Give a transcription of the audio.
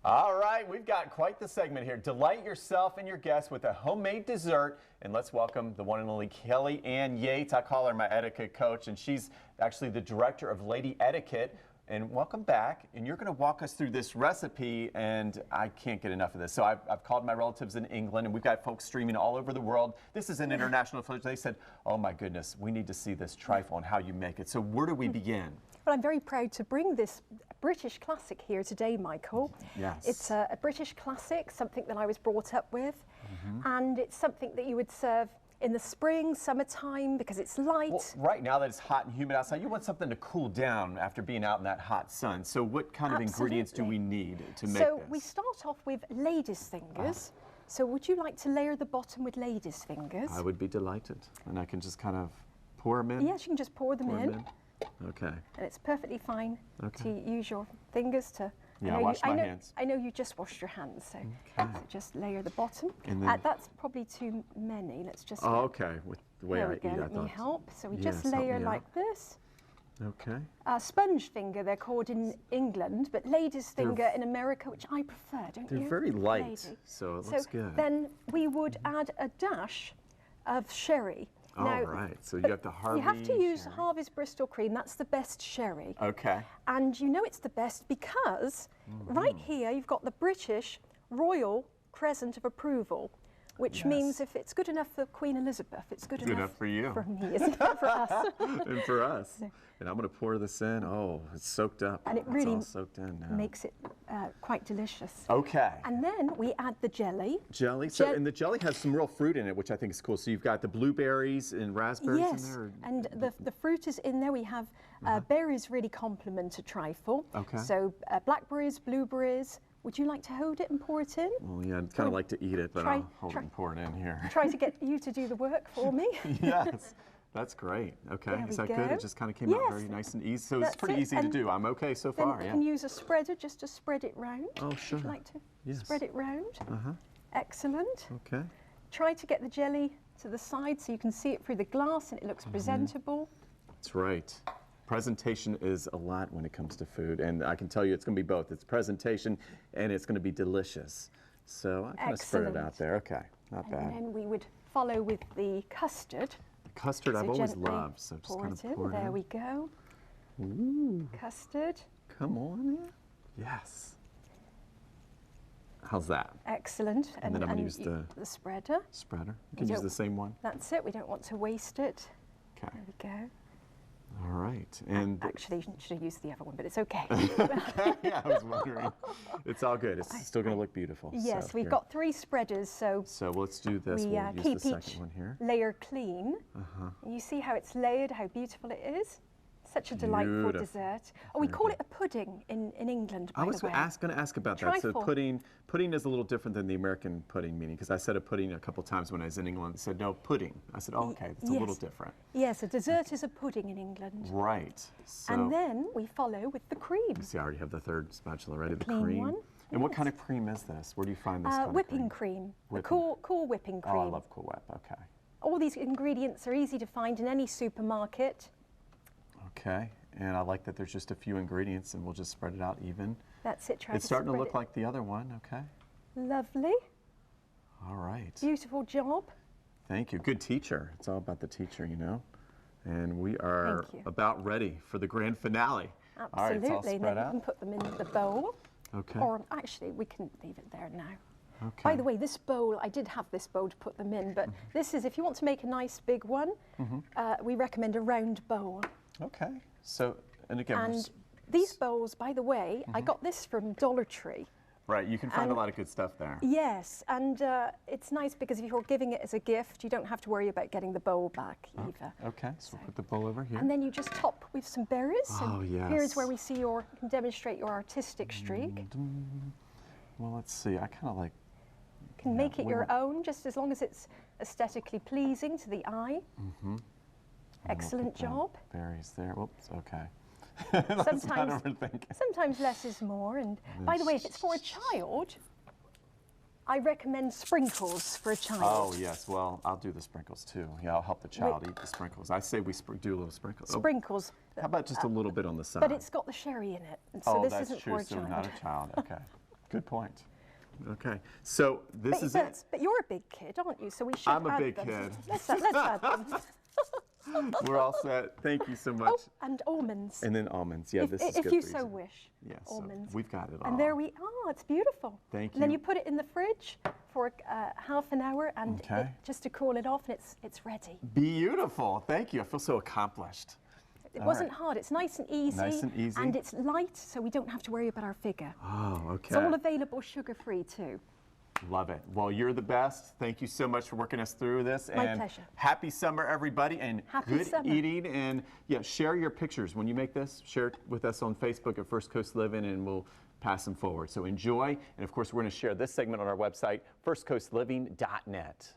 All right, we've got quite the segment here. Delight yourself and your guests with a homemade dessert. And let's welcome the one and only Kelley Ann Yates. I call her my etiquette coach, and she's actually the director of Lady Etiquette. And welcome back. And you're going to walk us through this recipe, and I can't get enough of this. So I've called my relatives in England, and we've got folks streaming all over the world. This is an international affiliate. They said, oh my goodness, we need to see this trifle and how you make it. So where do we begin? Well, I'm very proud to bring this British classic here today, Michael. Yes. It's a British classic, something that I was brought up with, and it's something that you would serve in the spring, summertime, because it's light. Well, right now that it's hot and humid outside, you want something to cool down after being out in that hot sun. So what kind of ingredients do we need to make this? So we start off with ladies' fingers. So would you like to layer the bottom with ladies' fingers? I would be delighted. And I can just kind of pour them in? Yes, you can just pour them in. Okay. And it's perfectly fine to use your fingers to... Yeah, wash my hands. I know you just washed your hands, so, so just layer the bottom. And then, that's probably too many. Let's just... Oh, okay. With the way I eat, I Let thought. me help. So we just layer like this. Okay. Sponge finger, they're called in England, but ladies' finger in America, which I prefer, don't you? They're very light, so it looks good. Then we would add a dash of sherry. All right, so you got the Harvey. You have to use sherry. Harvey's Bristol cream. That's the best sherry. Okay. And you know it's the best because right here you've got the British Royal Crescent of Approval, which means if it's good enough for Queen Elizabeth, it's good enough for you. For me, isn't it? For us. And for us. And I'm going to pour this in. Oh, it's soaked up. And it really all soaked in now. makes it quite delicious. Okay. And then we add the jelly. Jelly. So, and the jelly has some real fruit in it, which I think is cool. So you've got the blueberries and raspberries in there? And the fruit is in there. We have berries really complement a trifle. Okay. So blackberries, blueberries. Would you like to hold it and pour it in? Well, yeah, I'd kind of like to eat it, but I'll hold it and pour it in here. Try to get you to do the work for me. Yes. That's great. Okay, is that good? It just kind of came out very nice and easy. So it's pretty easy to do. I'm okay so far. You can use a spreader just to spread it round. Oh, sure. Would you like to spread it round? Excellent. Okay. Try to get the jelly to the side so you can see it through the glass and it looks presentable. That's right. Presentation is a lot when it comes to food, and I can tell you it's going to be both. It's presentation and it's going to be delicious. So I kind of spread it out there. Okay, not bad. And then we would follow with the custard. Custard I've always loved, so just kind of pour it in. There we go. Ooh. Custard. Come on in. Yes. How's that? Excellent. And then I'm going to use the spreader. Spreader. You can use the same one. That's it. We don't want to waste it. Okay. There we go. All right. And actually, you should have used the other one, but it's okay. Yeah, I was wondering. It's all good. It's still going to look beautiful. Yes, so we've got 3 spreaders, so let's do this. We we'll keep use the each second one here. layer clean. And you see how it's layered, how beautiful it is. Such a delightful dessert. Oh, we call it a pudding in England, by the way. I was going to ask about that. So pudding is a little different than the American pudding meaning, because I said a pudding a couple times when I was in England. They said, no, pudding. I said, oh, okay, it's a little different. Yes, a dessert is a pudding in England. Right. So, and then we follow with the cream. See, I already have the third spatula ready, the clean cream. One. And what kind of cream is this? Where do you find this kind of whipping cream. Cool whipping cream. Oh, I love Cool Whip, okay. All these ingredients are easy to find in any supermarket. Okay. And I like that there's just a few ingredients, and we'll just spread it out even. That's it. It's starting to look like the other one. Okay. Lovely. All right. Beautiful job. Thank you. Good teacher. It's all about the teacher, you know. And we are about ready for the grand finale. Absolutely. All right, it's all spread out. You can put them in the bowl. Okay. Or actually, we can leave it there now. Okay. By the way, this bowl, I did have this bowl to put them in, but this is, if you want to make a nice big one, we recommend a round bowl. Okay. So, and again, and these bowls, by the way, I got this from Dollar Tree. Right, you can find a lot of good stuff there. Yes, and it's nice because if you're giving it as a gift, you don't have to worry about getting the bowl back either. Okay, so we'll put the bowl over here. And then you just top with some berries. Oh, yes. Here's where we see you can demonstrate your artistic streak. Well, let's see, I kind of like... You can make it your own, just as long as it's aesthetically pleasing to the eye. Excellent job. Berries there. Whoops, okay. Sometimes less is more. And by the way, if it's for a child, I recommend sprinkles for a child. Oh, yes. Well, I'll do the sprinkles too. Yeah, I'll help the child eat the sprinkles. I say we do a little sprinkles. Sprinkles. How about just a little bit on the side? But it's got the sherry in it. And so this isn't for a child. So not a child. Okay. Good point. Okay, so this is it. But you're a big kid, aren't you? So we should I'm a add big them. kid. Let's add them. We're all set. Thank you so much. Oh, and almonds. And then almonds. Yeah, this is if good you for so you. wish. Yes, Almonds. so we've got it all. And there we are. It's beautiful. Thank And then you. you put it in the fridge for half an hour, and just to cool it off, and it's ready. Beautiful. Thank you. I feel so accomplished. It wasn't hard. It's nice and easy. Nice and easy. And it's light, so we don't have to worry about our figure. Oh, okay. It's all available sugar-free too. Love it. Well, you're the best. Thank you so much for working us through this. My and pleasure. Happy summer, everybody, and Happy summer. eating. And yeah, share your pictures when you make this. Share it with us on Facebook at First Coast Living, and we'll pass them forward. So enjoy. And of course, we're going to share this segment on our website, firstcoastliving.net.